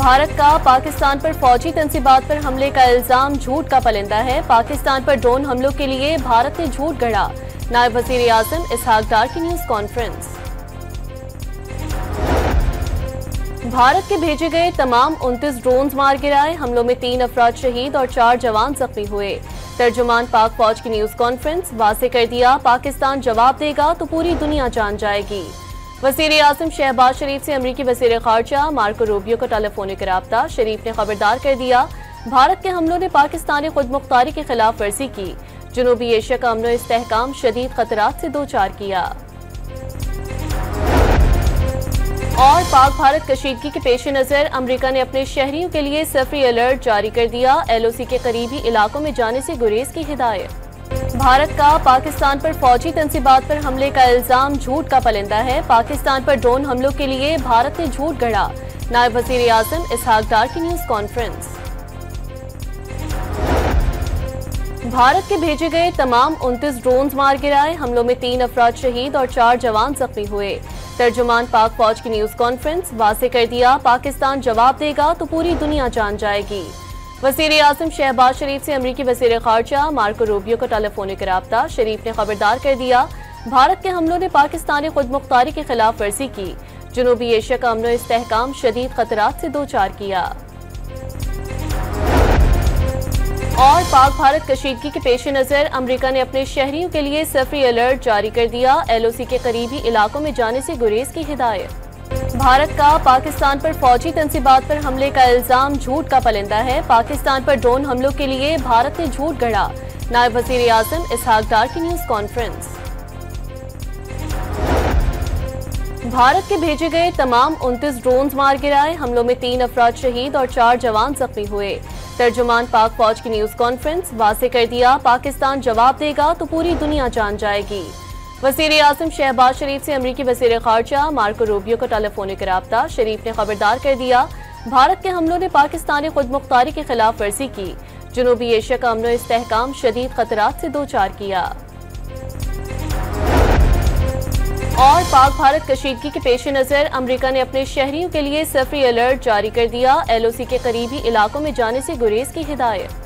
भारत का पाकिस्तान पर फौजी तंसीबात पर हमले का इल्जाम झूठ का पलिंदा है। पाकिस्तान पर ड्रोन हमलों के लिए भारत ने झूठ गढ़ा। नायब वजीर आजम इसहाक डार की न्यूज कॉन्फ्रेंस। भारत के भेजे गए तमाम 29 ड्रोन मार गिराए। हमलों में 3 अफराद शहीद और 4 जवान जख्मी हुए। तर्जुमान पाक फौज की न्यूज कॉन्फ्रेंस। वाज़ेह कर दिया, पाकिस्तान जवाब देगा तो पूरी दुनिया जान जाएगी। वज़ीर आज़म शहबाज शरीफ से अमरीकी वज़ीर ख़ारजा मार्को रूबियो का टेलीफोनिक राब्ता। शरीफ ने खबरदार कर दिया, भारत के हमलों ने पाकिस्तानी खुद मुख्तारी की खिलाफ वर्जी की। जनूबी एशिया का अमन इस्तेहकाम शदीद खतरात से दो चार किया। और पाक भारत कशीदगी के पेश नज़र अमरीका ने अपने शहरियों के लिए सफरी अलर्ट जारी कर दिया। LOC के करीबी इलाकों में जाने से गुरेज की हिदायत। भारत का पाकिस्तान पर फौजी तंसीबात पर हमले का इल्जाम झूठ का पलिंदा है। पाकिस्तान पर ड्रोन हमलों के लिए भारत ने झूठ गढ़ा। नायब वज़ीर आज़म इसहाक डार की न्यूज कॉन्फ्रेंस। भारत के भेजे गए तमाम 29 ड्रोन मार गिराए। हमलों में 3 अफराद शहीद और 4 जवान जख्मी हुए। तर्जुमान पाक फौज की न्यूज कॉन्फ्रेंस। वाज़ेह कर दिया, पाकिस्तान जवाब देगा तो पूरी दुनिया जान जाएगी। वज़ीर आज़म शहबाज शरीफ से अमरीकी वज़ीर ख़ारजा मार्को रूबियो का टेलीफोनिक राब्ता। शरीफ ने खबरदार कर दिया, भारत के हमलों ने पाकिस्तानी खुद मुख्तारी की खिलाफ वर्जी की। जनूबी एशिया का अमन इस्तेहकाम शदीद खतरात से दो चार किया। और पाक भारत कशीदगी के पेश नज़र अमरीका ने अपने शहरियों के लिए सफरी अलर्ट जारी कर दिया। LOC के करीबी इलाकों में जाने से गुरेज की हिदायत। भारत का पाकिस्तान पर फौजी तंसीबात पर हमले का इल्जाम झूठ का पलिंदा है। पाकिस्तान पर ड्रोन हमलों के लिए भारत ने झूठ गढ़ा। नायब वज़ीर आज़म इसहाक डार की न्यूज कॉन्फ्रेंस। भारत के भेजे गए तमाम 29 ड्रोन मार गिराए। हमलों में 3 अफराद शहीद और 4 जवान जख्मी हुए। तर्जुमान पाक फौज की न्यूज कॉन्फ्रेंस। वाज़ेह कर दिया, पाकिस्तान जवाब देगा तो पूरी दुनिया जान जाएगी। वज़ीर आज़म शहबाज शरीफ से अमरीकी वज़ीर ख़ारजा मार्को रूबियो का टेलीफोनिक राब्ता। शरीफ ने खबरदार कर दिया, भारत के हमलों ने पाकिस्तानी खुद मुख्तारी की खिलाफ वर्जी की। जनूबी एशिया का अमन इस्तेहकाम शदीद खतरात से दो चार किया। और पाक भारत कशीदगी के पेश नज़र अमरीका ने अपने शहरियों के लिए सफरी अलर्ट जारी कर दिया। LOC के करीबी इलाकों में जाने से गुरेज की हिदायत।